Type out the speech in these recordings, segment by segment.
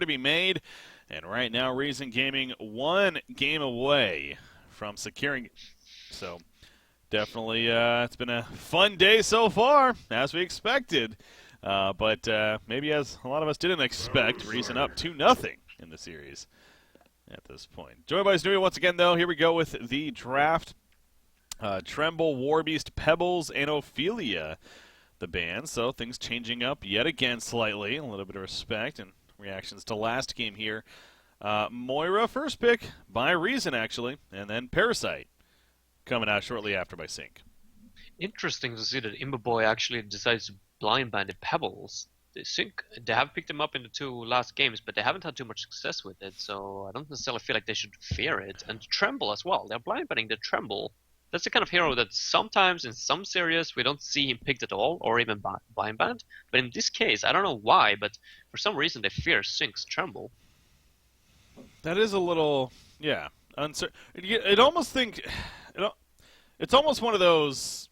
to be made, and right now Reason Gaming one game away from securing it. So definitely it's been a fun day so far, as we expected. But maybe as a lot of us didn't expect, Reason up 2-0 in the series at this point. Joined by Snooty once again, though. Here we go with the draft. Tremble, Warbeast, Pebbles, and Ophelia, the band. So things changing up yet again slightly. A little bit of respect and reactions to last game here. Moira, first pick by Reason, actually, and then Parasite coming out shortly after by Sync. Interesting to see that Imberboy actually decides to blind bandit Pebbles. They have picked him up in the two last games, but they haven't had too much success with it, so I don't necessarily feel like they should fear it. And Tremble as well. They're blind banding the Tremble. That's the kind of hero that sometimes in some series we don't see him picked at all, or even blind banned. But in this case, I don't know why, but for some reason they fear Sync's Tremble. That is a little, yeah, uncertain. It almost think, it's almost one of those.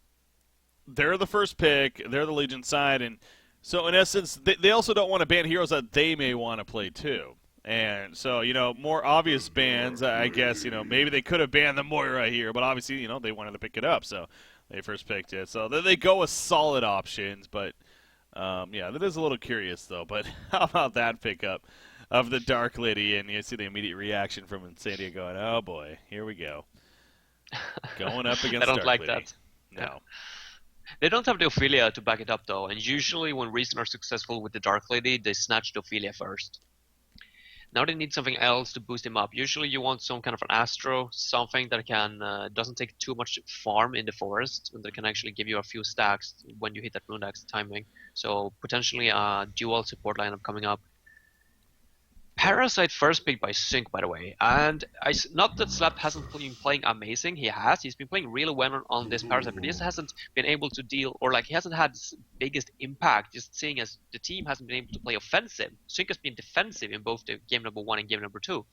They're the first pick. They're the Legion side, and so in essence, they also don't want to ban heroes that they may want to play too. And so, more obvious bans, I guess, maybe they could have banned the Moira here, but obviously, they wanted to pick it up, so they first picked it. So they go with solid options, but yeah, that is a little curious though. But how about that pickup of the Dark Lady? And you see the immediate reaction from Insandia going, "Oh boy, here we go, going up against I don't Dark like Lady." that. No. They don't have the Ophelia to back it up though, and usually when Reason are successful with the Dark Lady, they snatch the Ophelia first. Now they need something else to boost him up. Usually you want some kind of an Astro, something that can doesn't take too much farm in the forest, and that can actually give you a few stacks when you hit that Rune Axe timing. So potentially a dual support lineup coming up. Parasite first pick by Sync, by the way, and not that Slap hasn't been playing amazing. He has. He's been playing really well on this Parasite, but he just hasn't been able to deal, or like he hasn't had his biggest impact. Just seeing as the team hasn't been able to play offensive. Sync has been defensive in both the game number 1 and game number 2.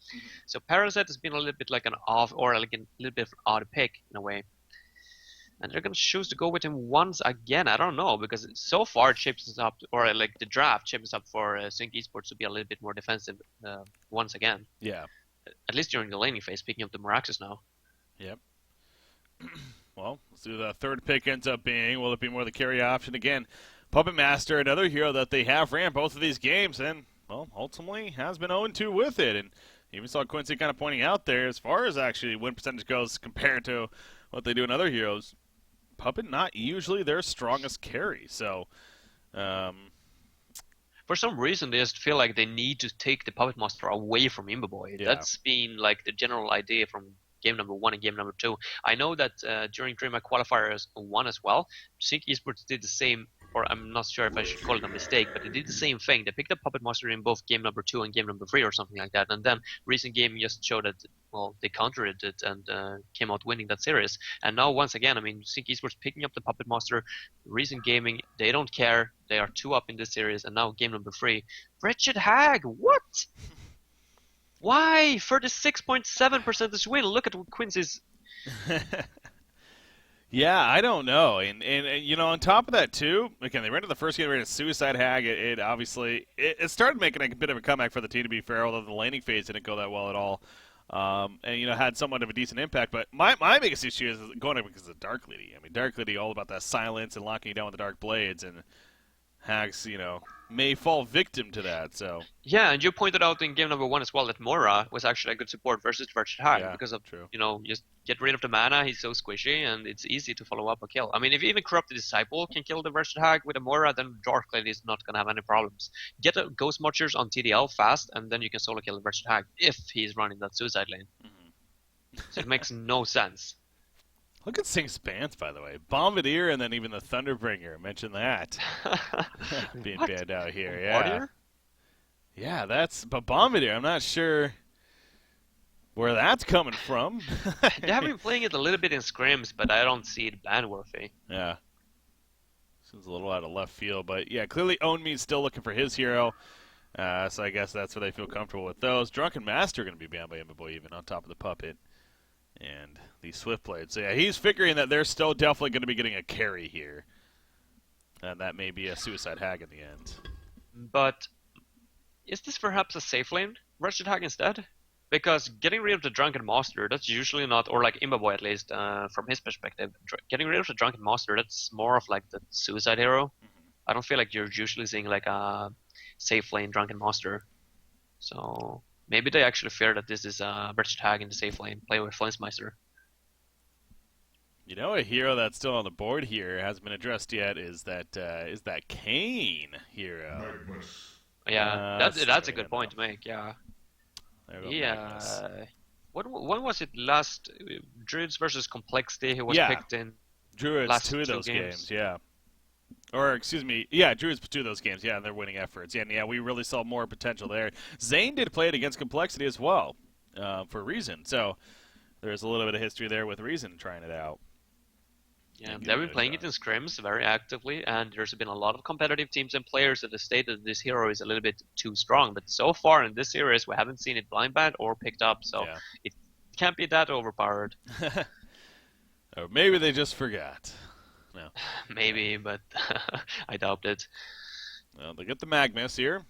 So Parasite has been a little bit like an off, or like a little bit of an odd pick in a way. And they're going to choose to go with him once again. I don't know, because so far it shapes us up, or like the draft shapes up for Sync Esports to be a little bit more defensive once again. Yeah. At least during the laning phase, picking up the Miraxus now. Yep. Well, let's see who the third pick ends up being. Will it be more the carry option? Again, Puppet Master, another hero that they have ran both of these games, and, well, ultimately has been 0-2 with it. And even saw Quincy kind of pointing out there, as far as actually win percentage goes compared to what they do in other heroes, Puppet not usually their strongest carry. So, for some reason, they just feel like they need to take the Puppet Master away from Imberboy. Yeah. That's been like the general idea from game number 1 and game number 2. I know that during DreamHack Qualifiers 1 as well, Sync Esports did the same, or I'm not sure if I should call it a mistake, but they did the same thing. They picked up Puppet Master in both game number 2 and game number 3 or something like that, and then recent game just showed that, well, they countered it and came out winning that series. And now once again, I mean, Sync Esports picking up the Puppet Master, recent gaming, they don't care. They are 2 up in this series, and now game number 3, Wretched Hag, what? Why? 36.7% win. Look at Quincy's. Yeah, I don't know. And on top of that, too, again, they ran to the first game, they ran a Suicide Hag. It obviously it started making a bit of a comeback for the team, to be fair, although the laning phase didn't go that well at all. And, had somewhat of a decent impact. But my biggest issue is going up because of Dark Lady. I mean, Dark Lady, all about that silence and locking you down with the Dark Blades. And Hags, may fall victim to that. So Yeah, and you pointed out in game number 1 as well that Mora was actually a good support versus Wretched Hag, yeah, because of, true. Just get rid of the mana, he's so squishy, and it's easy to follow up a kill. I mean, if even Corrupted Disciple can kill the Wretched Hag with a Mora, then Dark Lady is not going to have any problems. Get a Ghost Marchers on TDL fast, and then you can solo kill the Wretched Hag if he's running that Suicide lane. So it makes no sense. Look at Sync's bans, by the way. Bombardier and then even the Thunderbringer. Mention that. Being banned out here, yeah. Bombardier? Yeah, but Bombardier, I'm not sure where that's coming from. They have been playing it a little bit in scrims, but I don't see it ban-worthy. Yeah. Seems a little out of left field, but yeah, clearly Own Me's still looking for his hero. So I guess that's where they feel comfortable with those. Drunken Master going to be banned by Imberboy even on top of the Puppet. And the Swift Blade. So yeah, he's figuring that they're still definitely going to be getting a carry here. And that may be a Suicide Hag in the end. But Is this perhaps a safe lane Wretched Hag instead? Because getting rid of the Drunken Master, that's usually not, or like Imbaboy at least, from his perspective, getting rid of the Drunken Master, that's more of like the suicide hero. I don't feel like you're usually seeing like a safe lane Drunken Master. So maybe they actually fear that this is a Wretched Hag in the safe lane, play with Flancemeister. You know, a hero that's still on the board here hasn't been addressed yet is that Kane hero. Yeah, Let's see that's what a we good got now. point to make. Yeah, There we go, Magnus. yeah. When was it last? Druids versus Complexity. He was Yeah, picked in Druids, last two of two those games, games. yeah. Or, excuse me, yeah, Druids, two of those games, yeah, they're winning efforts. Yeah, and yeah, we really saw more potential there. Zane did play it against Complexity as well, for Reason. So there's a little bit of history there with Reason trying it out Yeah, and they've giving been it a playing it shot. in scrims very actively, and there's been a lot of competitive teams and players that have stated that this hero is a little bit too strong. But so far in this series, we haven't seen it blind banned or picked up, so Yeah. it can't be that overpowered. Or maybe they just forgot. No. Maybe, but I doubt it. Well, they get the Magnus here.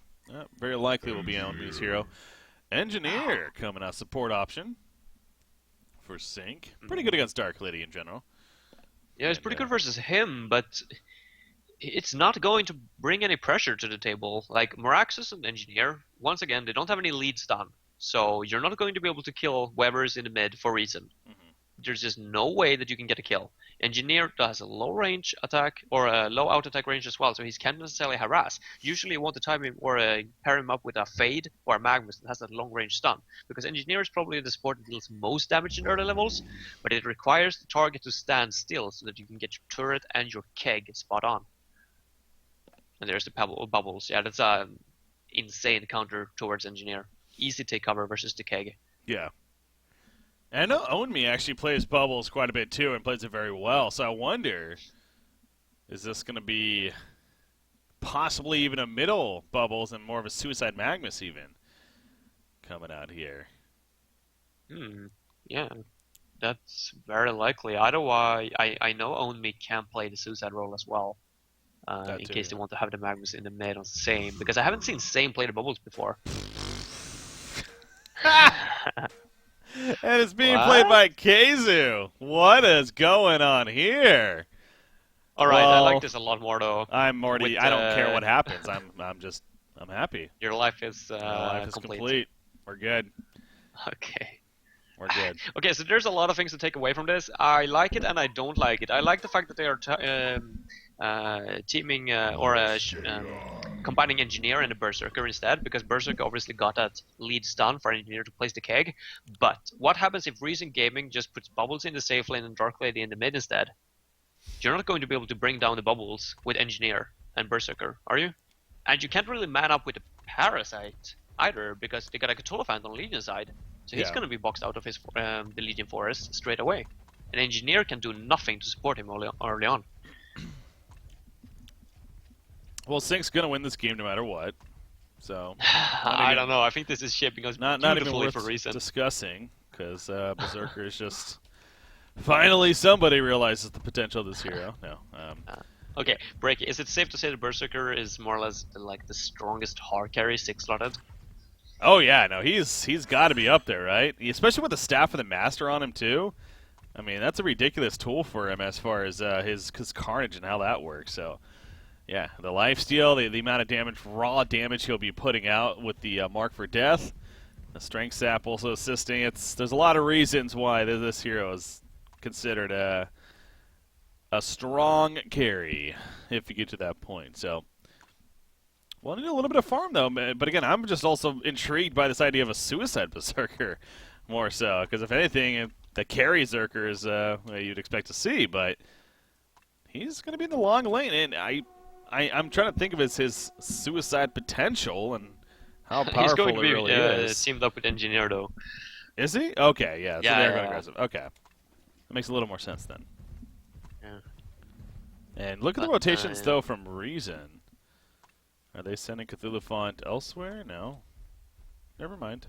Very likely will be Onmi's hero. Engineer coming out, support option for Sync. Pretty good against Dark Lady in general. Yeah, it's And pretty good versus him, but it's not going to bring any pressure to the table. Like Meraxus and Engineer, once again, they don't have any lead stun, so you're not going to be able to kill Webers in the mid for reason. mhm. There's just no way that you can get a kill. Engineer has a low range attack or a low out attack range as well, so he can't necessarily harass. Usually, you want to time him or pair him up with a Fade or a Magnus that has that long range stun, because Engineer is probably the support that deals most damage in early levels, but it requires the target to stand still so that you can get your turret and your keg spot on. And there's the bubbles. Yeah, that's a insane counter towards Engineer. Easy take cover versus the keg. Yeah. And I know Onmi actually plays Bubbles quite a bit too and plays it very well. So I wonder, is this going to be possibly even a middle Bubbles and more of a Suicide Magnus even coming out here? Hmm. Yeah, that's very likely. Otherwise, I know Onmi can play the Suicide role as well. That In too, case they want to have the Magnus in the mid on Same, because I haven't seen Same play the bubbles before. yeah. And it's being played What? by Keizu. What is going on here? All right, I like Well, this a lot more though. I'm already. With I don't care what happens. I'm happy. your life is My life is complete. complete. We're good. Okay. We're good. Okay, so there's a lot of things to take away from this. I like it and I don't like it. I like the fact that they are teaming combining Engineer and a Berserker instead, because Berserker obviously got that lead stun for Engineer to place the keg. But what happens if Reason Gaming just puts Bubbles in the safe lane and Dark Lady in the mid instead? You're not going to be able to bring down the Bubbles with Engineer and Berserker, are you? And you can't really man up with the Parasite either, because they got a Cthulhuphant on Legion side. So he's Yeah. going to be boxed out of his the Legion Forest straight away. An Engineer can do nothing to support him early on. Well, Sync's gonna win this game no matter what. So I don't know. I think this is shaping us not even beautifully worth for Reason. discussing because Berserker is just finally somebody realizes the potential of this hero. No. Okay, break. Is it safe to say the Berserker is more or less like the strongest hard carry 6-slotted? Oh yeah, no, he's got to be up there, right? Especially with the staff of the master on him too. I mean, that's a ridiculous tool for him as far as his carnage and how that works. So, yeah, the lifesteal, the amount of damage, raw damage he'll be putting out with the mark for death, the strength sap also assisting. There's a lot of reasons why this hero is considered a strong carry if you get to that point. So. Well, I need a little bit of farm, though. But again, I'm just also intrigued by this idea of a Suicide Berserker more so. Because if anything, the carry Berserker is what you'd expect to see. But he's going to be in the long lane. And I'm trying to think of his suicide potential and how He's going powerful to it be really is. teamed up with Engineer though. Is he? Okay, yeah. So Yeah, they're yeah, going yeah. aggressive. Okay. That makes a little more sense then. Yeah. And look at the But, rotations, yeah. though, from Reason. Are they sending Cthulhu Font elsewhere? No. Never mind.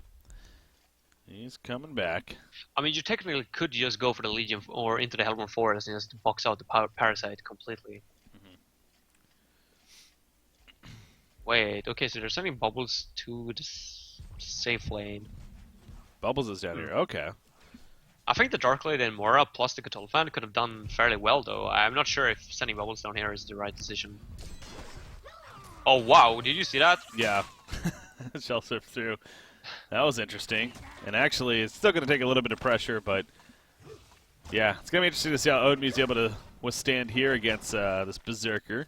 He's coming back. I mean, you technically could just go for the Legion or into the Hellborn Forest and just box out the Parasite completely. Wait, okay, so they're sending bubbles to the safe lane. Bubbles is down Hmm. here. Okay. I think the Dark Lady and Mora plus the Cthulhu could have done fairly well, though. I'm not sure if sending bubbles down here is the right decision. Oh wow, did you see that? Yeah. Shell surf through. That was interesting. And actually, it's still going to take a little bit of pressure, but yeah, it's going to be interesting to see how Odin's able to withstand here against this Berserker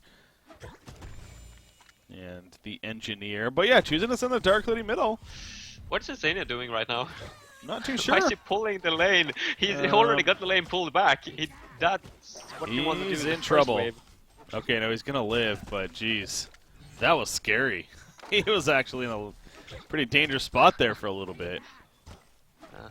and the Engineer. But yeah, choosing to send the Dark Lady middle. What's Zania doing right now? Not too Why is sure. he pulling the lane? He's already Um, got the lane pulled back. That's what he wanted to do he's in the in first trouble. wave. Okay, no, he's going to live, but geez. That was scary. He was actually in a pretty dangerous spot there for a little bit. Uh,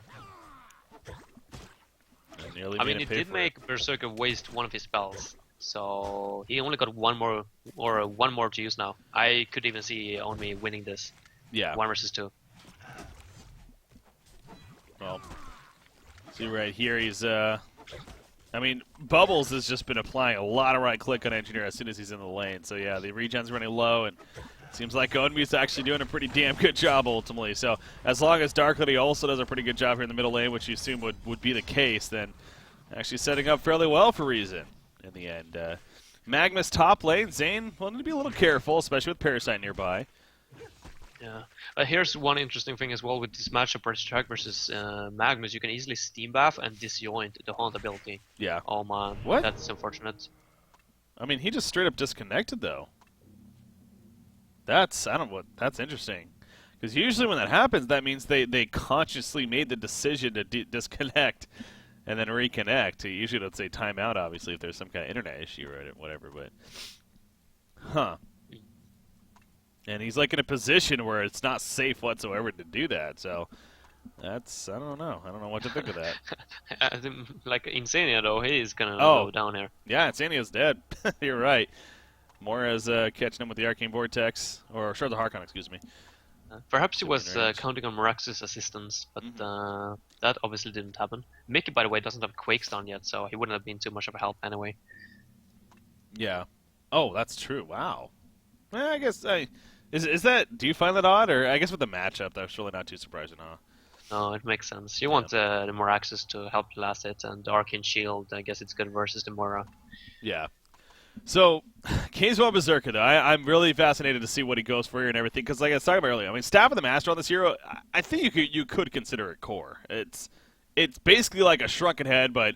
And nearly I made mean, him it pay did for it. make Berserker waste one of his spells, so he only got one more or one more to use now. I could even see Onmi winning this Yeah. 1 versus 2. Well, see right here, he's I mean, Bubbles has just been applying a lot of right click on Engineer as soon as he's in the lane. So yeah, the regen's running low, and it seems like Odin's actually doing a pretty damn good job ultimately. So as long as Dark Lady also does a pretty good job here in the middle lane, which you assume would be the case, then actually setting up fairly well for Reason in the end. Magma's top lane, Zane wanted to be a little careful, especially with Parasite nearby. Yeah. Here's one interesting thing as well with this matchup Berserk versus Magnus. You can easily Steam Bath and disjoint the Haunt ability. Yeah. Oh man, What? that's unfortunate. I mean, he just straight up disconnected though. I don't know what, that's interesting. Because usually when that happens, that means they consciously made the decision to disconnect and then reconnect. You usually don't say timeout, obviously, if there's some kind of internet issue or whatever, but... Huh. And he's like in a position where it's not safe whatsoever to do that, so... That's, I don't know. I don't know what to think of that. Like Insania though, he is gonna Oh, go down here. yeah, Insania's dead. You're right. Mora's catching him with the Arcane Vortex, or Shards of Harkon, excuse me. Perhaps he To was mid-range. counting on Marax's assistance, but Mm-hmm. that obviously didn't happen. Mickey, by the way, doesn't have Quake Stun yet, so he wouldn't have been too much of a help anyway. Yeah. Oh, that's true. Wow. Well, I guess is that? Do you find that odd, or I guess with the matchup, that's really not too surprising, huh? No, it makes sense. You Yeah. want the Maraxes to help last it, and the Arcane Shield, I guess it's good versus the Mora. Yeah. So, Kazewell Berserker, though, I'm really fascinated to see what he goes for here and everything, because like I was talking about earlier, I mean, Staff of the Master on this hero, I think you could consider it core. It's basically like a Shrunken Head, but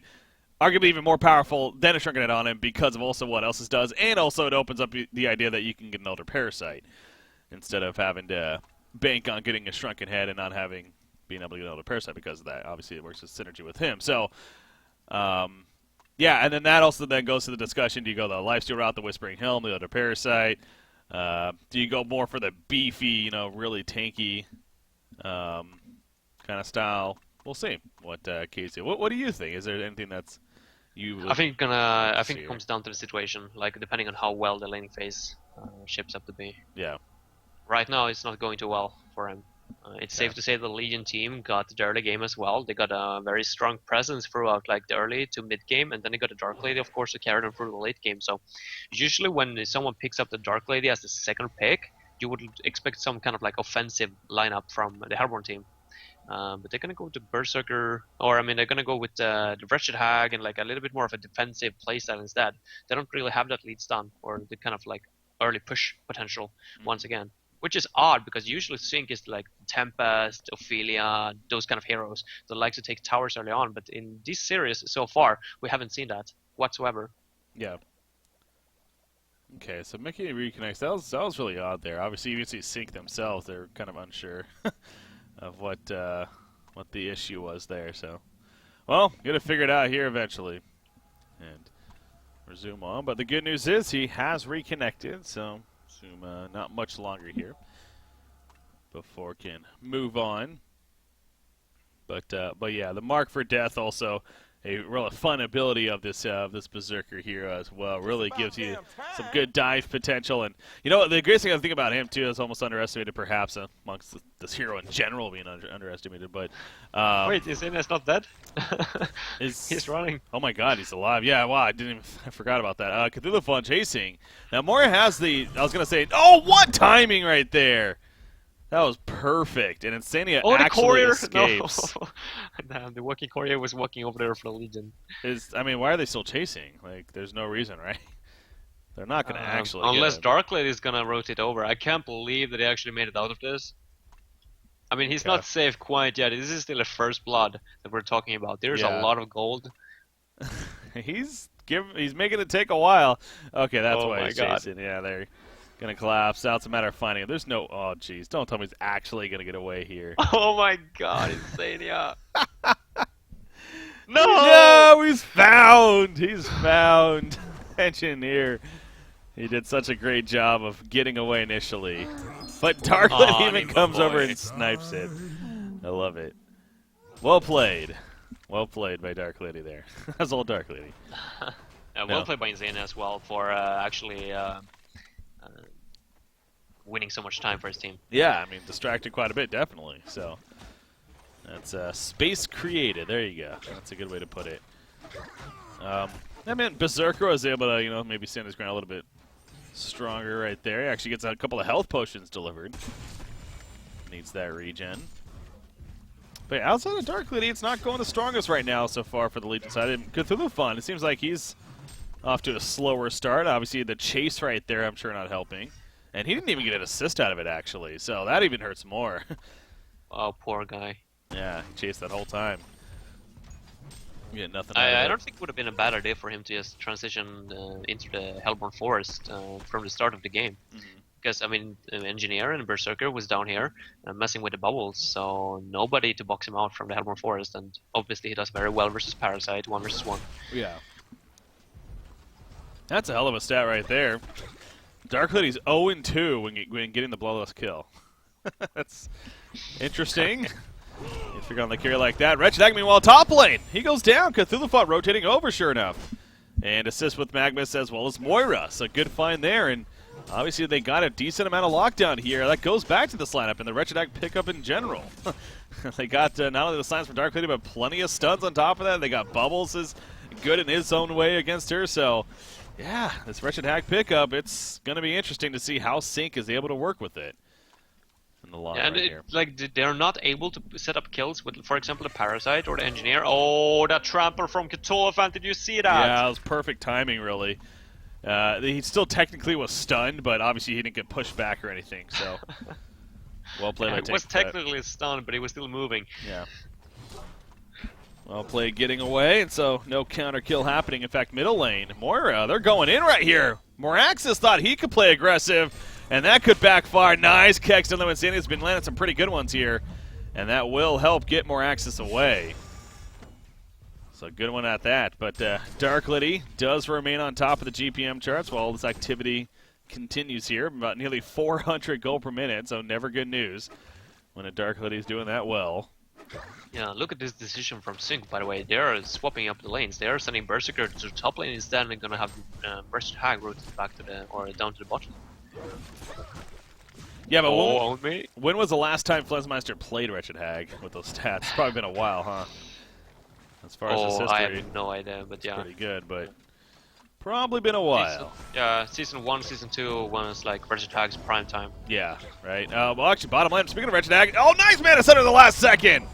arguably even more powerful than a Shrunken Head on him because of also what else it does, and also it opens up the idea that you can get an Elder Parasite instead of having to bank on getting a Shrunken Head and not being able to get an Elder Parasite because of that. Obviously, it works as synergy with him. So, yeah, and then that also then goes to the discussion: do you go the Lifesteal route, the Whispering Helm, the Elder Parasite? Do you go more for the beefy, really tanky kind of style? We'll see what Casey. What do you think? Is there anything that's you? I think see it here? comes down to the situation, like depending on how well the laning phase shapes up to be. Yeah. Right now, it's not going too well for him. It's Okay. safe to say the Legion team got the early game as well. They got a very strong presence throughout like the early to mid game, and then they got a Dark Lady, of course, to carry them through the late game. So usually when someone picks up the Dark Lady as the second pick, you would expect some kind of like offensive lineup from the Hellborn team. But they're gonna go to Berserker, or I mean, they're gonna go with the Wretched Hag and like a little bit more of a defensive playstyle instead. They don't really have that lead stun or the kind of like early push potential once again, which is odd because usually Sync is like Tempest, Ophelia, those kind of heroes that like to take towers early on. But in this series so far, we haven't seen that whatsoever. Yeah. Okay, so Mickey reconnects. That was really odd there. Obviously, you can see Sync themselves; they're kind of unsure of what the issue was there. So, well, gonna figure it out here eventually, and resume on. But the good news is he has reconnected, so assume not much longer here before can move on. But yeah, the mark for death also a real fun ability of this Berserker here as well. Really gives you some good dive potential. And you know the greatest thing I think about him too is almost underestimated, perhaps amongst this hero in general being underestimated. But Wait, is Ines not dead? is He's running. Oh my God, he's alive! Yeah, wow, I forgot about that. Cthulhu Fawn chasing. Now Moira has the. I was gonna say, oh, what timing right there! That was perfect, and Insania Oh, the actually courier! escapes. No. Damn, the walking courier was walking over there for the Legion. I mean, why are they still chasing? Like, there's no reason, right? They're not going to actually unless get it. Dark Lady is gonna rotate over. I can't believe that they actually made it out of this. I mean, he's not safe quite yet. This is still a first blood that we're talking about. There's a lot of gold. He's making it take a while. Okay, that's why he's God. chasing. Yeah, they're gonna collapse. Now it's a matter of finding him. There's no. Oh, jeez! Don't tell me he's actually gonna get away here. Oh my God, Insania! No! No, he's found. He's found. Engineer. He did such a great job of getting away initially, but Darklet even comes over and snipes it. I love it. Well played. Well played by Dark Lady there. That's all Dark Lady. Well played by Insania as well for actually winning so much time for his team. Yeah, I mean, distracted quite a bit, definitely. So that's space created. There you go. That's a good way to put it. I mean, Berserker was able to, you know, maybe stand his ground a little bit stronger right there. He actually gets a couple of health potions delivered. Needs that regen. But yeah, outside of Dark Lady, it's not going the strongest right now so far for the Legion side. And Cthulhu Fun, it seems like he's off to a slower start. Obviously, the chase right there, I'm sure, not helping. And he didn't even get an assist out of it, actually. So that even hurts more. Oh, poor guy. Yeah, he chased that whole time. You get nothing out of it. I don't think it would have been a bad idea for him to just transition into the Hellborn Forest from the start of the game. Because, I mean, Engineer and Berserker was down here messing with the bubbles, so nobody to box him out from the Hellborn Forest, and obviously he does very well versus Parasite, 1 versus 1. Yeah. That's a hell of a stat right there. Dark Lady's 0-2 when getting the bloodless kill. That's interesting. If you're going to carry like that. Wretched Hag, meanwhile, top lane. He goes down. Cthulhu Fought rotating over, sure enough. And assist with Magnus as well as Moira. So good find there. And obviously they got a decent amount of lockdown here. That goes back to this lineup and the Wretched Hag pickup in general. They got not only the signs for Dark Lady, but plenty of stuns on top of that. They got Bubbles is good in his own way against her. So, yeah, this Wretched Hag pickup, it's going to be interesting to see how Sync is able to work with it. In the long run here. Like, they're not able to set up kills with, for example, the Parasite or the Engineer. Oh, that trample from Cthulhu, did you see that? Yeah, it was perfect timing, really. He still technically was stunned, but obviously he didn't get pushed back or anything, so... Well played. He was technically stunned, but he was still moving. Yeah. Well played getting away, and so no counter kill happening. In fact, middle lane, Moira, they're going in right here. Moraxis thought he could play aggressive, and that could backfire. Nice. Kex and Insanity has been landing some pretty good ones here, and that will help get Moraxis away. So good one at that. But Dark Lady does remain on top of the GPM charts while this activity continues here. About nearly 400 gold per minute, so never good news when a Dark Lady's doing that well. Yeah, look at this decision from Sync, by the way. They're swapping up the lanes. They are sending Berserker to the top lane, instead they're going to have Wretched Hag rotate back to the, or down to the bottom. Yeah, but when was the last time Flesmeister played Wretched Hag with those stats? It's probably been a while, huh? As far as his history. I have no idea, but yeah. Pretty good, but probably been a while. Season 1, Season 2 was like Wretched Hag's prime time. Yeah, right. Well, actually, bottom lane, speaking of Wretched Hag, oh, nice Mana Center in the last second!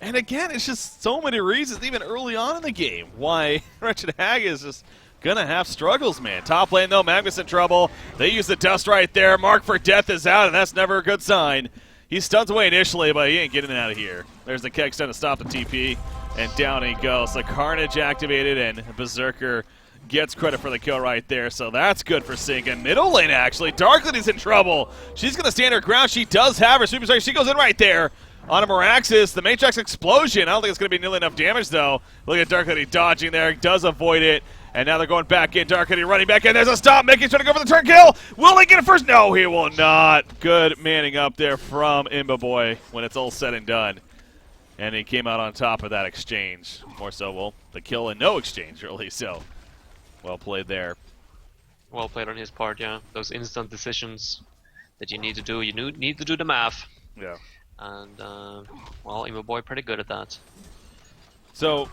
And again, it's just so many reasons, even early on in the game, why Wretched Hag is just gonna have struggles, man. Top lane, though, Magnus in trouble. They use the dust right there. Mark for Death is out, and that's never a good sign. He stuns away initially, but he ain't getting out of here. There's the Keck stun to stop the TP, and down he goes. The Carnage activated, and Berserker gets credit for the kill right there, so that's good for Sync. And middle lane, actually, Dark Lady's in trouble. She's gonna stand her ground. She does have her sweeping strike. She goes in right there. On a Moraxis, the Matrix explosion. I don't think it's going to be nearly enough damage, though. Look at Dark Lady dodging there. Does avoid it. And now they're going back in. Dark Lady running back in. There's a stop. Mickey's trying to go for the turn kill. Will he get it first? No, he will not. Good manning up there from Imba Boy when it's all said and done. And he came out on top of that exchange. More so, well, the kill and no exchange, really. So, well played there. Well played on his part, yeah. Those instant decisions that you need to do. You need to do the math. Yeah. And, well, Boy pretty good at that. So,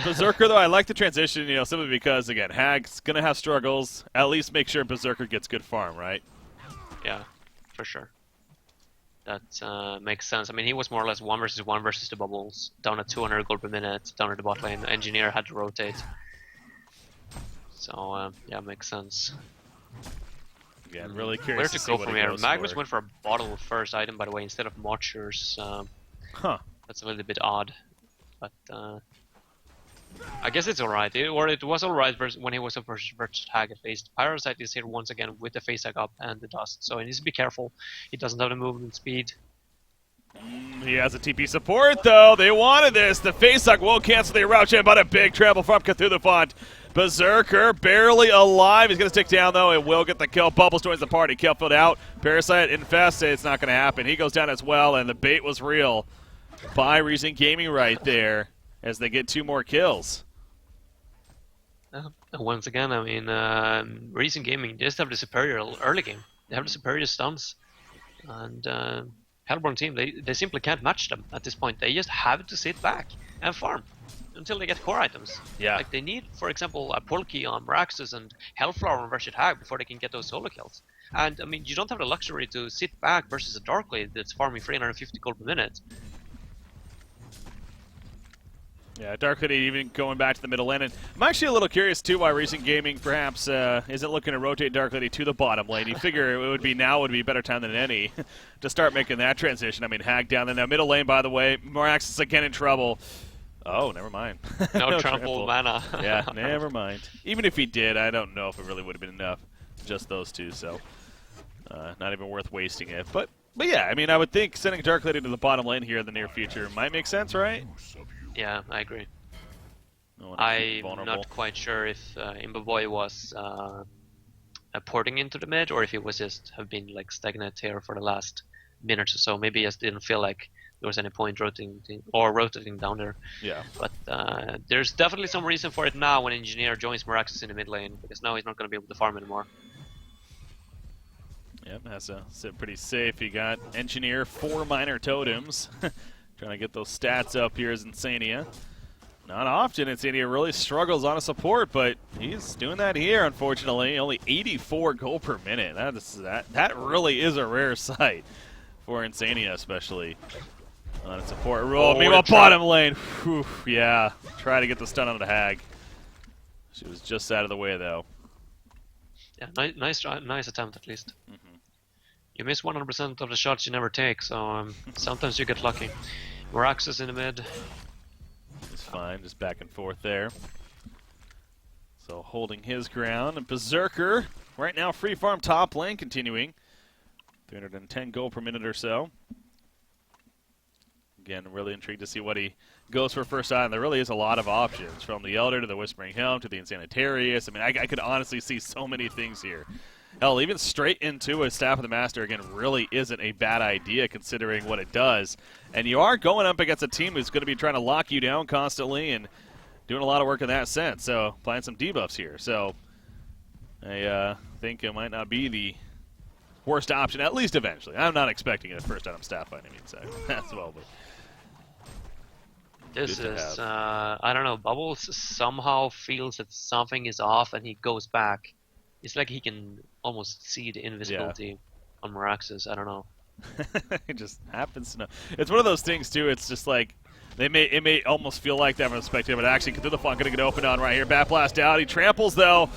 Berserker, though, I like the transition, simply because, again, Hag's going to have struggles. At least make sure Berserker gets good farm, right? Yeah, for sure. That makes sense. I mean, he was more or less 1v1 versus the bubbles, down at 200 gold per minute, down at the bot lane. Engineer had to rotate. So, yeah, makes sense. Again, really curious Where to to see go what from he here? goes Magnus for. went for a bottle first item, by the way, instead of Marchers. Huh. That's a little bit odd. But, I guess it's alright. It was alright when he was a versus tag at least. Parasite is here once again with the face tag up and the dust, so he needs to be careful. He doesn't have the movement speed. He has a TP support, though. They wanted this. The face hug will cancel the eruption, but a big travel from Cthulhu Font. Berserker barely alive. He's going to stick down, though, and will get the kill. Bubbles joins the party. Kill filled out. Parasite infest. It's not going to happen. He goes down as well, and the bait was real by Reason Gaming right there as they get 2 more kills. Once again, I mean, Reason Gaming just have the superior early game. They have the superior stuns. And Hellborn team, they simply can't match them at this point. They just have to sit back and farm until they get core items. Yeah. Like they need, for example, a Polki on Meraxus and Hellflower on Vershid Hag before they can get those solo kills. And I mean, you don't have the luxury to sit back versus a Dark Lady that's farming 350 gold per minute. Yeah, Dark Lady even going back to the middle lane. And I'm actually a little curious, too, why Recent Gaming perhaps isn't looking to rotate Dark Lady to the bottom lane. You figure it would be a better time than any to start making that transition. I mean, Hag down in the middle lane, by the way. Moraxis again in trouble. Oh, never mind. No trample mana. Yeah, never mind. Even if he did, I don't know if it really would have been enough. Just those two, so not even worth wasting it. But yeah, I mean, I would think sending Dark Lady to the bottom lane here in the near future might make sense, right? Yeah, I agree. I'm not quite sure if Boy was porting into the mid or if he was just have been like stagnant here for the last minute or so. Maybe he just didn't feel like there was any point rotating down there. Yeah. But there's definitely some reason for it now when Engineer joins Meraxus in the mid lane, because now he's not going to be able to farm anymore. Yep, has to sit pretty safe. He got Engineer 4 minor totems. Trying to get those stats up here as Insania. Not often Insania really struggles on a support, but he's doing that here, unfortunately. Only 84 gold per minute. That really is a rare sight for Insania, especially on a support role. Meanwhile, bottom lane. Whew, yeah, try to get the stun on the Hag. She was just out of the way, though. Yeah, nice attempt at least. You miss 100% of the shots you never take, so sometimes you get lucky. Meraxus in the mid. It's fine, just back and forth there. So holding his ground. And Berserker, right now free farm top lane continuing. 310 gold per minute or so. Again, really intrigued to see what he goes for first item. There really is a lot of options, from the Elder to the Whispering Helm to the Insanitarius. I mean, I could honestly see so many things here. Hell, even straight into a Staff of the Master, again, really isn't a bad idea considering what it does. And you are going up against a team who's going to be trying to lock you down constantly and doing a lot of work in that sense. So, applying some debuffs here. So, I think it might not be the worst option, at least eventually. I'm not expecting it first item staff by any means, so that's well, but this is, I don't know, Bubbles somehow feels that something is off and he goes back. It's like he can almost see the invisibility on Meraxus. I don't know. It just happens to know. It's one of those things too. It's just like it may almost feel like that from a spectator, but actually Cthulhu Font going to get open on right here. Bat blast out. He tramples though.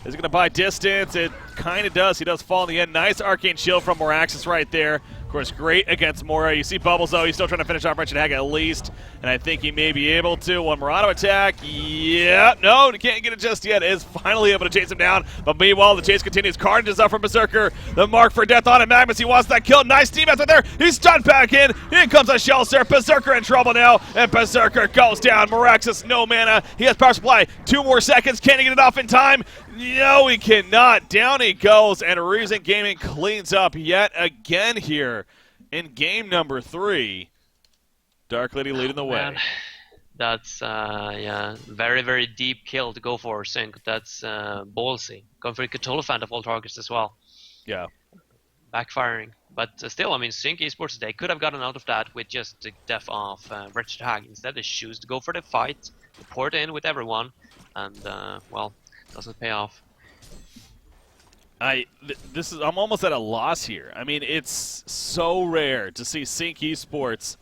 Is going to buy distance. It kind of does. He does fall in the end. Nice arcane shield from Meraxus right there. Of course, great against Mora. You see Bubbles, though. He's still trying to finish off Wretched Hag at least. And I think he may be able to. One Murano attack. Yeah. No, he can't get it just yet. Is finally able to chase him down. But meanwhile, the chase continues. Carnage is up from Berserker. The mark for death on him. Magnus, he wants that kill. Nice team right there. He's stunned back in. Here comes a shell surf. Berserker in trouble now. And Berserker goes down. Meraxus, no mana. He has power supply. 2 more seconds. Can he get it off in time? No, he cannot. Down he goes, and Reason Gaming cleans up yet again here in game number 3. Dark Lady leading the Man, way. that's yeah, very very deep kill to go for Sync. That's ballsy. Going for a Cthulhu of all targets as well. Yeah. Backfiring. But still, I mean, Sync Esports, they could have gotten out of that with just the death of Wretched Hag. Instead, they choose to go for the fight, they pour it in with everyone, and, well, doesn't pay off. I'm almost at a loss here. I mean, it's so rare to see Sync Esports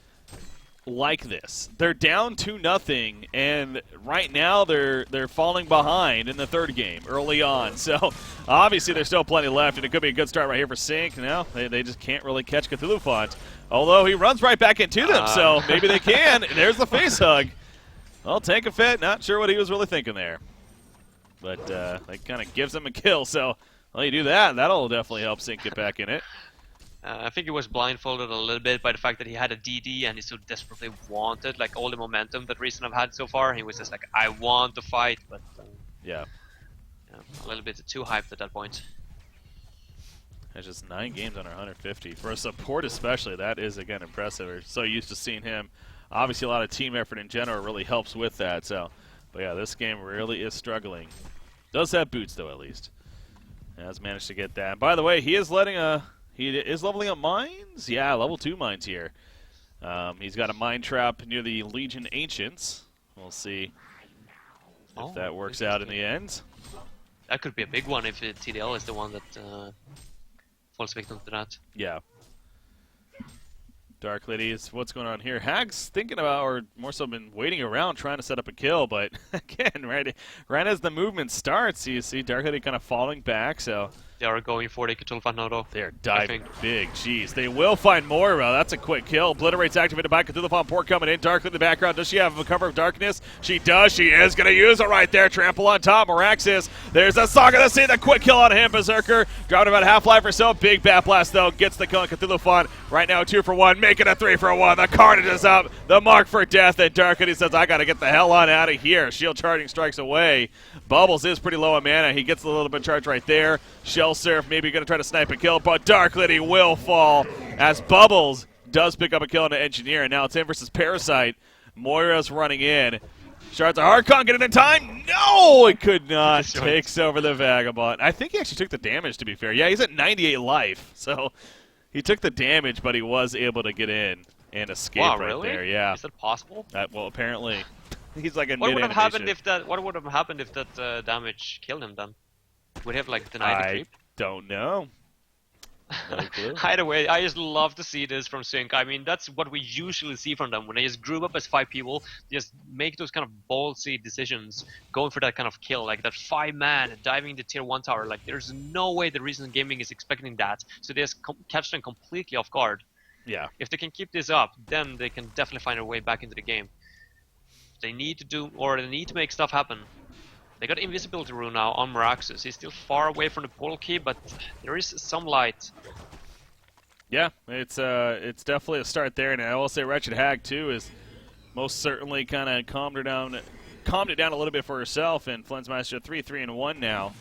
like this. They're down 2-0, and right now they're falling behind in the third game early on. So obviously there's still plenty left, and it could be a good start right here for Sync. Now they just can't really catch Cthulhu Font, although he runs right back into them. So maybe they can. There's the face hug. Well, Tank of Fit, not sure what he was really thinking there, but that kind of gives him a kill. So well, you do that, that'll definitely help Sync get back in it. I think he was blindfolded a little bit by the fact that he had a DD and he so desperately wanted like all the momentum that Reason have had so far. He was just like, I want to fight, but Yeah. yeah, a little bit too hyped at that point. That's just 9 games under 150. For a support especially, that is, again, impressive. We're so used to seeing him. Obviously, a lot of team effort in general really helps with that. So, but yeah, this game really is struggling. Does have boots, though, at least. Has managed to get that. And by the way, he is leveling up mines? Yeah, level 2 mines here. He's got a mine trap near the Legion Ancients. We'll see if that works out in the end. That could be a big one if TDL is the one that falls victim to that. Yeah. Dark Lady is what's going on here. Hag's thinking about, or more so been waiting around trying to set up a kill, but again, right as the movement starts, you see Dark Lady kind of falling back, so... They are going for the Cthulhu now, though. They're diving big. Jeez, they will find Moira. That's a quick kill. Obliterate's activated by Cthulhu Port coming in. Dark in the background. Does she have a cover of darkness? She does. She is going to use it right there. Trample on top. Miraxis. There's a Saga to see the quick kill on him. Berserker dropped about half-life or so. Big Bat Blast, though, gets the kill on Cthulhu Font. Right now, 2 for 1. Making a 3 for 1. The Carnage is up. The mark for death. And Dark Lady says, I got to get the hell on out of here. Shield charging strikes away. Bubbles is pretty low on mana. He gets a little bit charged right there. Shell Surf maybe going to try to snipe a kill, but Dark Lady will fall as Bubbles does pick up a kill on the Engineer, and now it's him versus Parasite. Moira's running in. Shards of Hardcon get it in time. No, it could not. Takes over the Vagabond. I think he actually took the damage, to be fair. Yeah, he's at 98 life, so he took the damage, but he was able to get in and escape there. Yeah. Is that possible? Well, apparently. He's like in what would have mid-animation. happened if that? What would have happened if that damage killed him? Then would he have like denied the creep? Don't know. No clue. Either way, I just love to see this from Sync. I mean, that's what we usually see from them when they just group up as 5 people, just make those kind of ballsy decisions, going for that kind of kill, like that 5-man diving into tier 1 tower. Like, there's no way the Reason Gaming is expecting that, so they just catch them completely off guard. Yeah. If they can keep this up, then they can definitely find their way back into the game. They need to make stuff happen. They got invisibility rune now on Miraxis. He's still far away from the portal key, but there is some light. Yeah, it's definitely a start there, and I will say Wretched Hag too is most certainly kind of calmed it down a little bit for herself. And Flensmeister 3-3-1 now.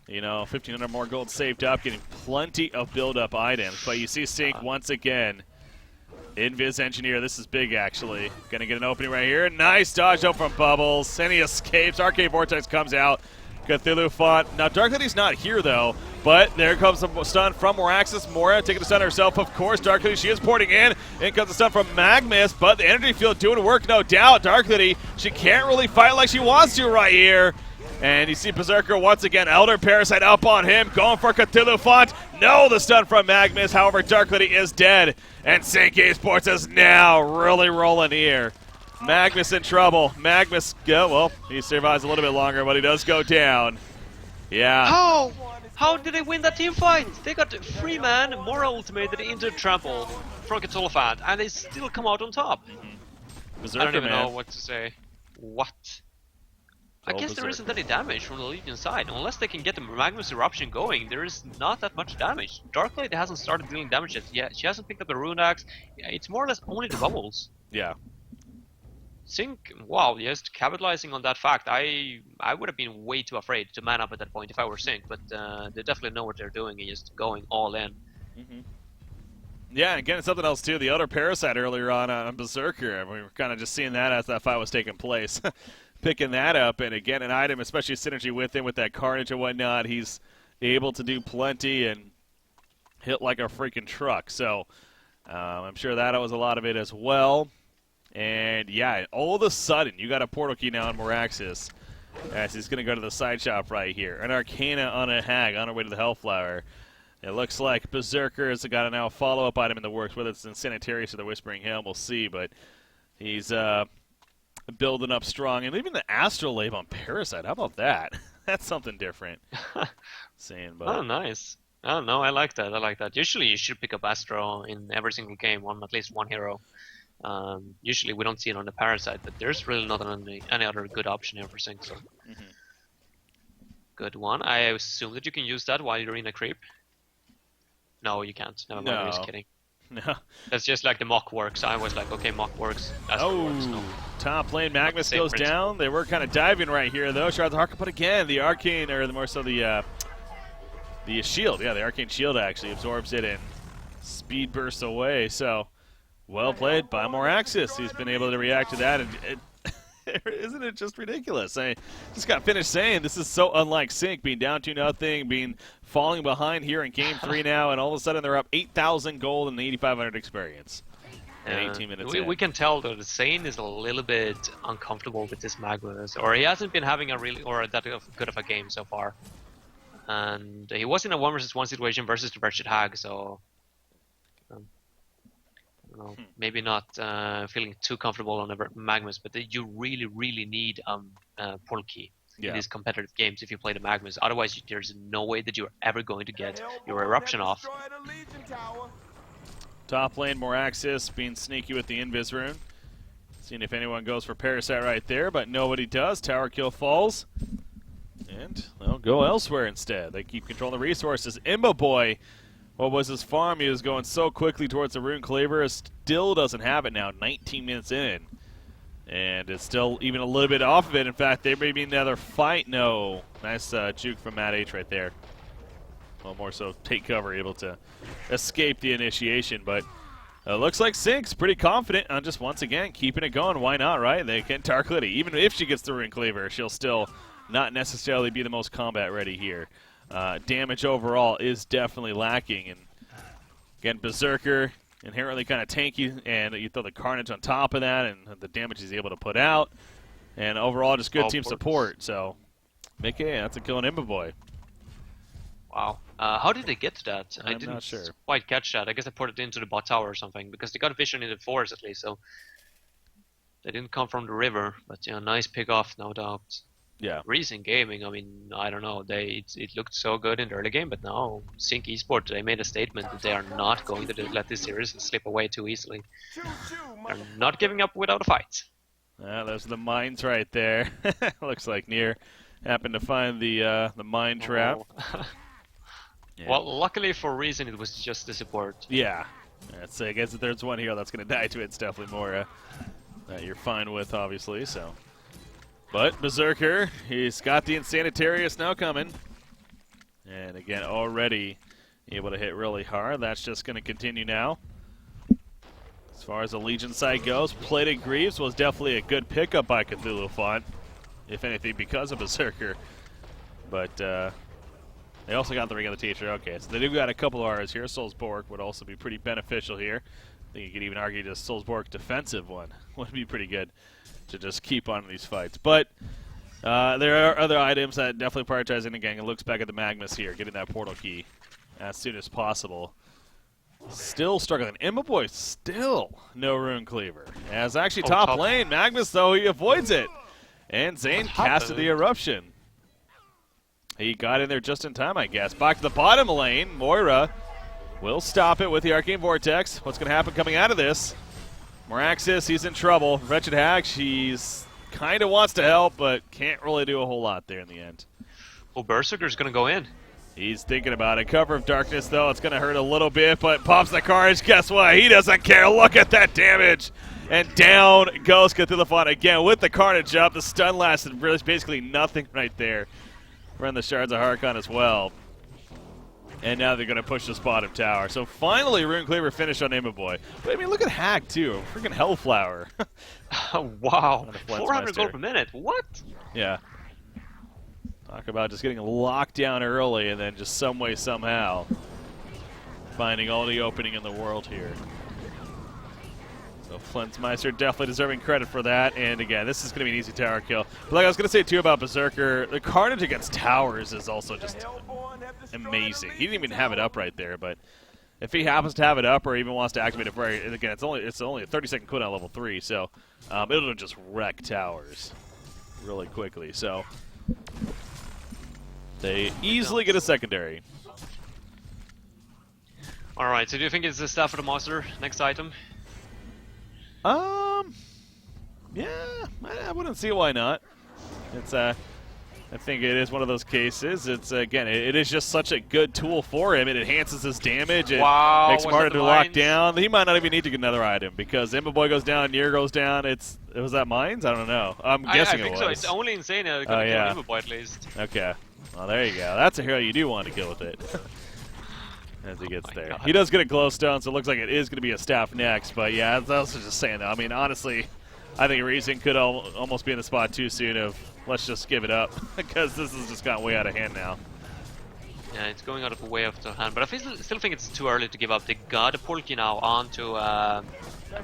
You know, 1,500 more gold saved up, getting plenty of build-up items. But you see Sync once again. Invis Engineer, this is big actually. Gonna get an opening right here. Nice dodge up from Bubbles. And he escapes. Arcade Vortex comes out. Cthulhu Font. Now Dark Lady's not here though, but there comes a stun from Moraxis. Moira taking the stun herself, of course. Dark Lady, she is porting in. In comes the stun from Magnus, but the energy field doing work, no doubt. Dark Lady, she can't really fight like she wants to right here. And you see Berserker once again, Elder Parasite up on him, going for Cthulhu Font. No, the stun from Magnus. However, Dark Lady is dead. And Sync Esports is now really rolling here. Magnus in trouble. Magnus, well, he survives a little bit longer, but he does go down. Yeah. How did they win that team fight? They got 3-man, Mora ultimated into trample from Cthulhu Font, and they still come out on top. Berserker, I don't even man. know what to say. What? I guess there isn't any damage from the Legion side. Unless they can get the Magnus Eruption going, there is not that much damage. Dark Lady hasn't started dealing damage yet. She hasn't picked up the Rune Axe. It's more or less only the bubbles. Yeah. Sync, wow, just capitalizing on that fact. I would have been way too afraid to man up at that point if I were Sync, but they definitely know what they're doing and just going all in. Yeah, and getting something else too. The other parasite earlier on Berserker. We were kind of just seeing that as that fight was taking place, picking that up, and again an item, especially synergy with him with that carnage and whatnot. He's able to do plenty and hit like a freaking truck. So I'm sure that was a lot of it as well. And yeah, all of a sudden you got a portal key now on Moraxis. As he's going to go to the side shop right here. An Arcana on a Hag on her way to the Hellflower. It looks like Berserker has got a now follow-up item in the works, whether it's in Sanitarius or the Whispering Helm, we'll see, but he's building up strong. And even the Astrolabe on Parasite, how about that? That's something different. Saying, but Oh, nice. Oh, no, I like that. I like that. Usually you should pick up Astro in every single game, at least one hero. Usually we don't see it on the Parasite, but there's really not any other good option here for Sync, so. Good one. I assume that you can use that while you're in a creep. No, you can't. Never mind, I'm just kidding. No. That's just like the mock works. I was like, okay, mock works. Astro works. No. Top lane, Magnus goes down. They were kind of diving right here, though. Shards of Harker, but again, the Arcane, or more so the shield. Yeah, the Arcane Shield actually absorbs it and speed bursts away. So, well played by Moraxis. He's been able to react to that, and isn't it just ridiculous? I just got finished saying this is so unlike Sync, being down 2-0, falling behind here in Game 3 now, and all of a sudden they're up 8,000 gold and 8,500 experience in 18 minutes we can tell that Zane is a little bit uncomfortable with this Magnus, or he hasn't been having that good of a game so far. And he was in a 1 versus 1 situation versus the Wretched Hag, so maybe not feeling too comfortable on the Magnus, but you really, really need portal key in these competitive games if you play the Magnus. Otherwise, there's no way that you're ever going to get your eruption off. Top lane, Moraxis being sneaky with the Invis rune. Seeing if anyone goes for Parasite right there, but nobody does. Tower kill falls. And they'll go elsewhere instead. They keep controlling the resources. Imba Boy, what was his farm? He was going so quickly towards the Rune Cleaver. Still doesn't have it now, 19 minutes in. And it's still even a little bit off of it. In fact, there may be another fight. No. Nice juke from Matt H right there. Well, more so take cover, able to escape the initiation. But looks like Sync's pretty confident on just once again keeping it going. Why not, right? They can Dark Liddy. Even if she gets the Rune Cleaver, she'll still not necessarily be the most combat ready here. Damage overall is definitely lacking. And again, Berserker, inherently kind of tanky, and you throw the Carnage on top of that, and the damage he's able to put out. And overall, just good team support. So, Mickey, that's a kill on Imba Boy. Wow. How did they get to that? I didn't not sure. quite catch that. I guess they put it into the bot tower or something, because they got vision in the forest at least, so they didn't come from the river. But yeah, nice pick off, no doubt. Yeah. Recent gaming, I mean, I don't know. It looked so good in the early game, but now Sync Esports, they made a statement that they are not going to let this series slip away too easily. They're not giving up without a fight. There's the mines right there. Looks like Nier happened to find the mine trap. Yeah. Well, luckily for Reason, it was just the support. Yeah. I guess if there's one hero that's going to die to it, it's definitely more that you're fine with, obviously. So, but Berserker, he's got the Insanitarius now coming. And again, already able to hit really hard. That's just going to continue now. As far as the Legion side goes, Plated Greaves was definitely a good pickup by Cthulhu Font. If anything, because of Berserker. But they also got the Ring of the Teacher. Okay, so they do got a couple R's here. Soulsborg would also be pretty beneficial here. I think you could even argue just Soulsborg defensive one would be pretty good to just keep on these fights. But there are other items that definitely prioritizing the gang. It looks back at the Magnus here, getting that portal key as soon as possible. Still struggling. Imba Boy still no Rune Cleaver. As actually top lane, Magnus though, he avoids it. And Zane casted the Eruption. He got in there just in time, I guess. Back to the bottom lane, Moira will stop it with the Arcane Vortex. What's going to happen coming out of this? Moraxis, he's in trouble. Wretched Hag, she's kind of wants to help, but can't really do a whole lot there in the end. Well, Berserker's going to go in. He's thinking about it. Cover of Darkness, though, it's going to hurt a little bit, but pops the Carnage. Guess what? He doesn't care. Look at that damage. And down goes Cthulhu Font again with the Carnage up. The stun lasted really basically nothing right there. Run the Shards of Harkon as well. And now they're going to push this bottom tower. So finally, Rune Cleaver finished on Boy. But I mean, look at Hack, too. Freaking Hellflower. Wow. 400 gold per minute. What? Yeah. Talk about just getting locked down early and then just some way, somehow finding all the opening in the world here. So Flensmeister definitely deserving credit for that. And again, this is going to be an easy tower kill. But like I was going to say, too, about Berserker, the carnage against towers is also just amazing. He didn't even have it up right there, but if he happens to have it up or even wants to activate it for, again, it's only a 30-second cooldown level 3, so it'll just wreck towers really quickly. So they easily get a secondary. All right. So do you think it's the Staff of the Master next item? Yeah, I wouldn't see why not. It's I think it is one of those cases. It's again, it is just such a good tool for him. It enhances his damage. It makes him harder to lock down. He might not even need to get another item because Boy goes down, Nier goes down. Was that mines? I don't know. I'm guessing I think it was. so. It's only insane. Oh yeah. Boy at least. Okay. Well, there you go. That's a hero you do want to kill with it. As he gets there. God. He does get a glowstone, so it looks like it is going to be a staff next. But yeah, I was just saying though. I mean, honestly, I think Reason could almost be in the spot too soon of let's just give it up because this has just gotten way out of hand now. Yeah, it's going out of way off the hand, but I still think it's too early to give up. They got a Pulky now onto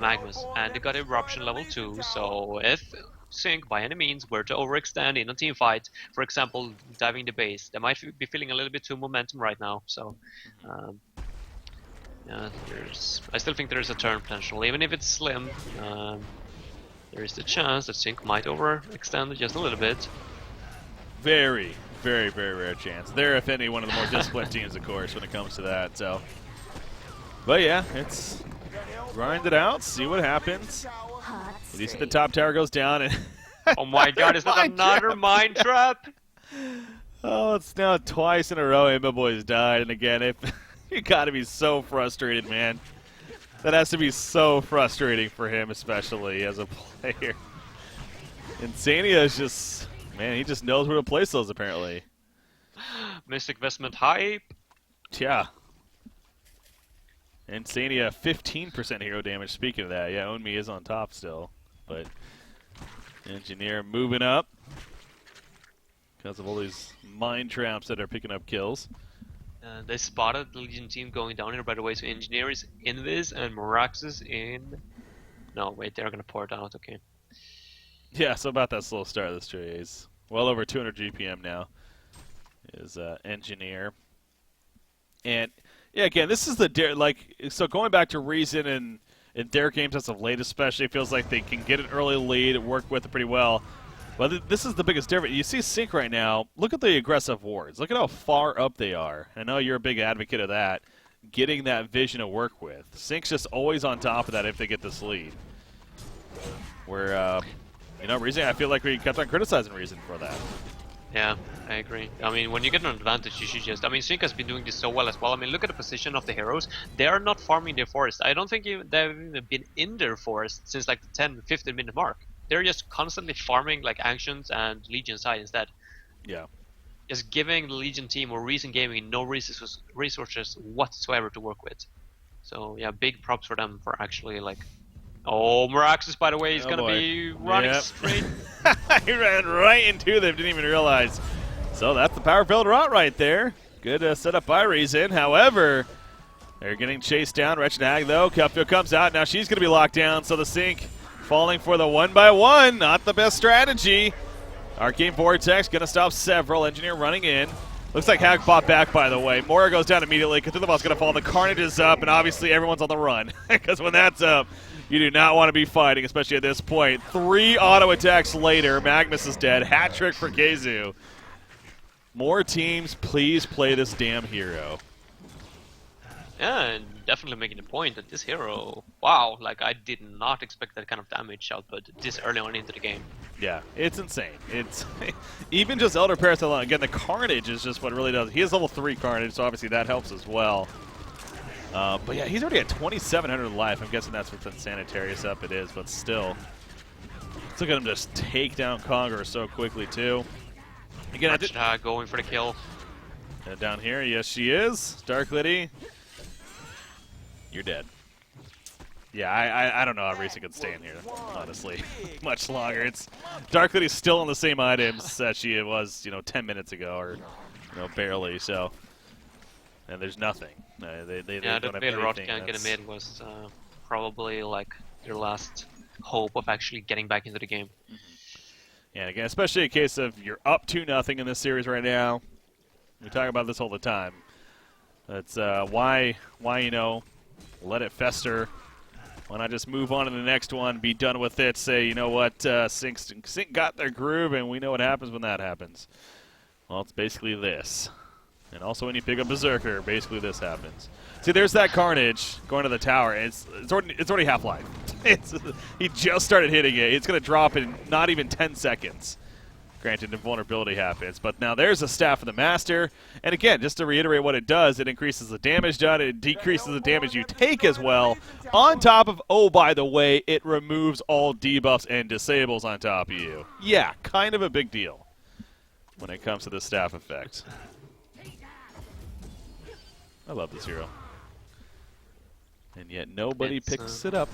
Magnus, and they got Eruption level 2, so if Sync by any means were to overextend in a team fight, for example, diving the base, they might be feeling a little bit too momentum right now, so yeah, I still think there's a turn potential, even if it's slim. There is the chance that Sync might overextend just a little bit. Very, very, very rare chance. They're, if any, one of the more disciplined teams, of course, when it comes to that. So, but yeah, it's grind it out, see what happens. At least the top tower goes down, and oh my God, is that another mine trap? Oh, it's now twice in a row Boy's died, and again, you gotta be so frustrated, man. That has to be so frustrating for him, especially as a player. Insania is just, man, he just knows where to place those, apparently. Mystic Vestment hype. Yeah. Insania, 15% hero damage. Speaking of that, yeah, Onmi is on top still. But Engineer moving up because of all these mine traps that are picking up kills. They spotted the Legion team going down here, by the way, so Engineer is in this, and Morax is in... No, wait, they're going to pour it out, okay. Yeah, so about that slow start of this tree. He's well over 200 GPM now, is Engineer. And, yeah, again, this is the... so going back to Reason and in their games as of late especially, it feels like they can get an early lead and work with it pretty well. But this is the biggest difference. You see Sync right now, look at the aggressive wards. Look at how far up they are. I know you're a big advocate of that, getting that vision to work with. Sync's just always on top of that if they get this lead. Where, Reason, I feel like we kept on criticizing Reason for that. Yeah, I agree. I mean, when you get an advantage, you should just... I mean, Sync has been doing this so well as well. I mean, look at the position of the heroes. They are not farming their forest. I don't think they've even been in their forest since like the 10-15 minute mark. They're just constantly farming like Ancients and Legion side instead. Yeah. Just giving the Legion team or Reason Gaming no resources whatsoever to work with. So yeah, big props for them for actually like... Oh, Miraxis, by the way, is going to be running straight. He ran right into them, didn't even realize. So that's the power-filled route right there. Good setup by Reason. However, they're getting chased down. Wretched Hag, though. Cupfield comes out. Now she's going to be locked down, so the Sync falling for the 1x1. Not the best strategy. Arcane Vortex going to stop several. Engineer running in. Looks like Hag fought back, by the way. Mora goes down immediately. Cthulhu's going to fall. The Carnage is up, and obviously everyone's on the run. Because when that's up, you do not want to be fighting, especially at this point. 3 auto attacks later, Magnus is dead. Hat trick for Keizu. More teams, please play this damn hero. Yeah, and definitely making a point that this hero, wow, like I did not expect that kind of damage output this early on into the game. Yeah, it's insane. It's even just Elder Paris alone. Again, the Carnage is just what really does. He has level 3 Carnage, so obviously that helps as well. But yeah, he's already at 2,700 life. I'm guessing that's with the Sanitarius up it is, but still. Let's look at him just take down Conqueror so quickly, too. Again, Going for the kill. Down here, yes, she is. Dark Lady, you're dead. Yeah, I don't know how Risa could stay in here, honestly, much longer. It's Dark Lady's still on the same items that she was, 10 minutes ago, or barely. So, and there's nothing. They Yeah, don't the have Veil Rot anything. gank in the mid was probably like your last hope of actually getting back into the game. And again, especially a case of you're up 2-0 in this series right now. We talk about this all the time. That's why let it fester. Why not just move on to the next one, be done with it, say, you know what, Sync got their groove, and we know what happens when that happens. Well, it's basically this. And also when you pick up Berserker, basically this happens. See, there's that Carnage going to the tower. It's already half-life. He just started hitting it. It's going to drop in not even 10 seconds. Granted, invulnerability happens. But now there's a Staff of the Master. And again, just to reiterate what it does, it increases the damage done. It decreases the damage you take as well. On top of, oh, by the way, it removes all debuffs and disables on top of you. Yeah, kind of a big deal when it comes to the staff effect. I love this hero. And yet nobody picks it up.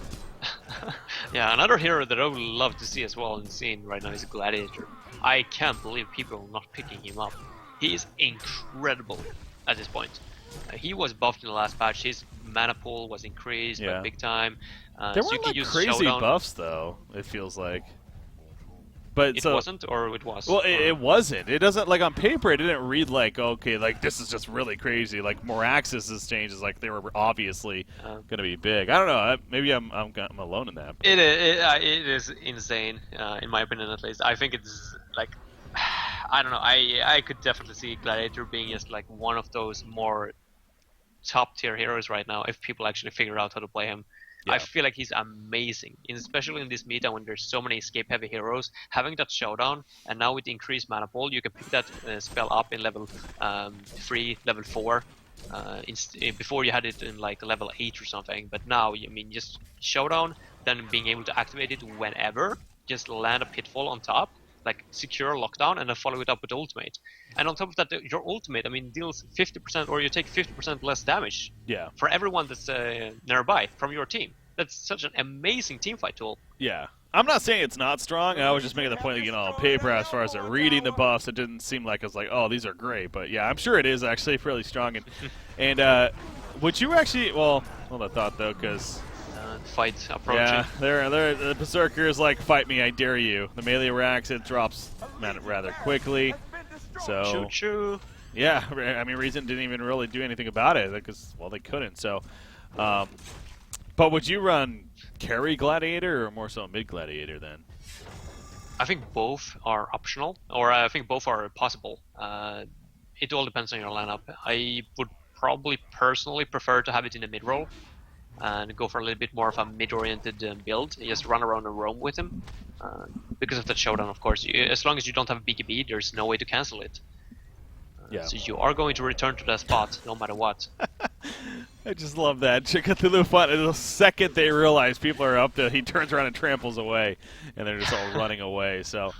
Yeah, another hero that I would love to see as well in the scene right now is Gladiator. I can't believe people are not picking him up. He is incredible at this point. He was buffed in the last patch. His mana pool was increased by big time. There so weren't like crazy buffs though, it feels like. But it wasn't, or it was? Well, it wasn't. It doesn't, like, on paper, it didn't read like, okay, like, this is just really crazy. Like, Morax's changes, like, they were obviously going to be big. I don't know. Maybe I'm alone in that. It is insane, in my opinion at least. I think it's, like, I don't know. I could definitely see Gladiator being just, like, one of those more top-tier heroes right now if people actually figure out how to play him. Yeah. I feel like he's amazing, especially in this meta when there's so many escape-heavy heroes. Having that showdown, and now with increased mana pool, you can pick that spell up in level 3, level 4. Before you had it in like level 8 or something, but now, just showdown, then being able to activate it whenever, just land a pitfall on top, like secure lockdown, and then follow it up with ultimate. And on top of that, your ultimate, deals 50%, or you take 50% less damage. Yeah. For everyone that's nearby from your team. That's such an amazing teamfight tool. Yeah. I'm not saying it's not strong. I was just making the point that, on paper, as far as reading the buffs, it didn't seem like it was like, oh, these are great. But yeah, I'm sure it is actually fairly strong. And would you actually, well, hold on thought though, because fight approaching. Yeah, the Berserkers like, fight me, I dare you. The melee racks, it drops rather quickly. So Choo-choo. Yeah, Reason didn't even really do anything about it because, well, they couldn't. So, but would you run carry Gladiator or more so mid Gladiator then? I think both are optional, or I think both are possible. It all depends on your lineup. I would probably personally prefer to have it in the mid role and go for a little bit more of a mid-oriented build. Just run around and roam with him. Because of that showdown, of course. As long as you don't have a BKB, there's no way to cancel it. So you are going to return to that spot, no matter what. I just love that. Cthulhu fun. The second they realize people are up there, he turns around and tramples away, and they're just all running away. So,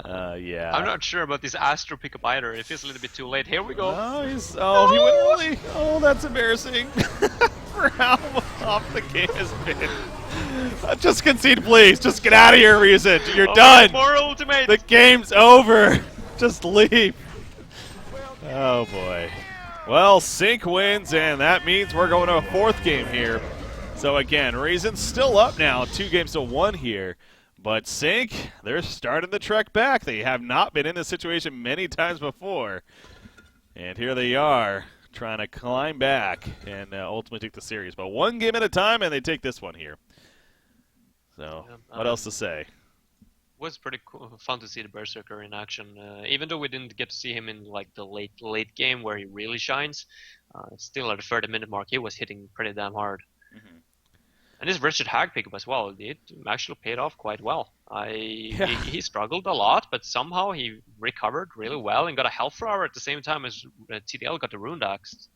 yeah. I'm not sure about this Astro pickup either. It feels a little bit too late. Here we go. He went really. Oh, that's embarrassing. For how off the game has been. Just concede, please. Just get out of here, Reason. You're done. More ultimate. The game's over. Just leave. Oh, boy. Well, Sync wins, and that means we're going to a fourth game here. So, again, Reason's still up now, 2-1 here. But Sync, they're starting the trek back. They have not been in this situation many times before. And here they are, trying to climb back and ultimately take the series. But one game at a time, and they take this one here. So, what else to say? Was pretty cool, fun to see the Berserker in action. Even though we didn't get to see him in like the late game where he really shines, still at the 30-minute mark he was hitting pretty damn hard. Mm-hmm. And his Richard Hag pickup as well, it actually paid off quite well. He struggled a lot, but somehow he recovered really well and got a health flower at the same time as TDL got the Rune Axe.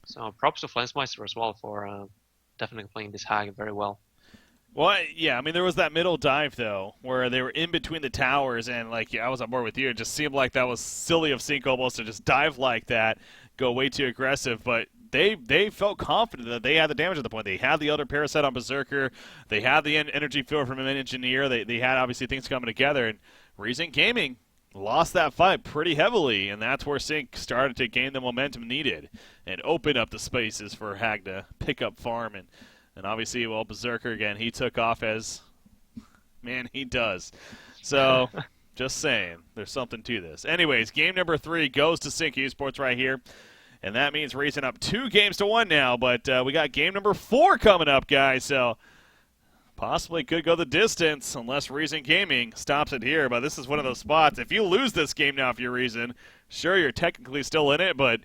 So props to Flensmeister as well for definitely playing this Hag very well. Well, yeah, I mean, there was that middle dive, though, where they were in between the towers, and, like, yeah, I was on board with you. It just seemed like that was silly of Sync almost to just dive like that, go way too aggressive, but they felt confident that they had the damage at the point. They had the Elder Parasite on Berserker. They had the energy field from an engineer. They had, obviously, things coming together, and Reason Gaming lost that fight pretty heavily, and that's where Sync started to gain the momentum needed and open up the spaces for Hag to pick up farm. And obviously, well, Berserker, again, he took off as, man, he does. So, just saying, there's something to this. Anyways, game number 3 goes to Sync Esports right here. And that means Reason up 2-1 now. But we got game number 4 coming up, guys. So, possibly could go the distance unless Reason Gaming stops it here. But this is one of those spots. If you lose this game now, if you're Reason, sure, you're technically still in it, but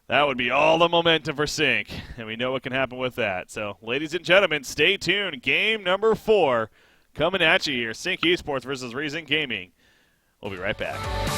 that would be all the momentum for Sync, and we know what can happen with that. So, ladies and gentlemen, stay tuned. Game number 4 coming at you here. Sync Esports versus Reason Gaming. We'll be right back.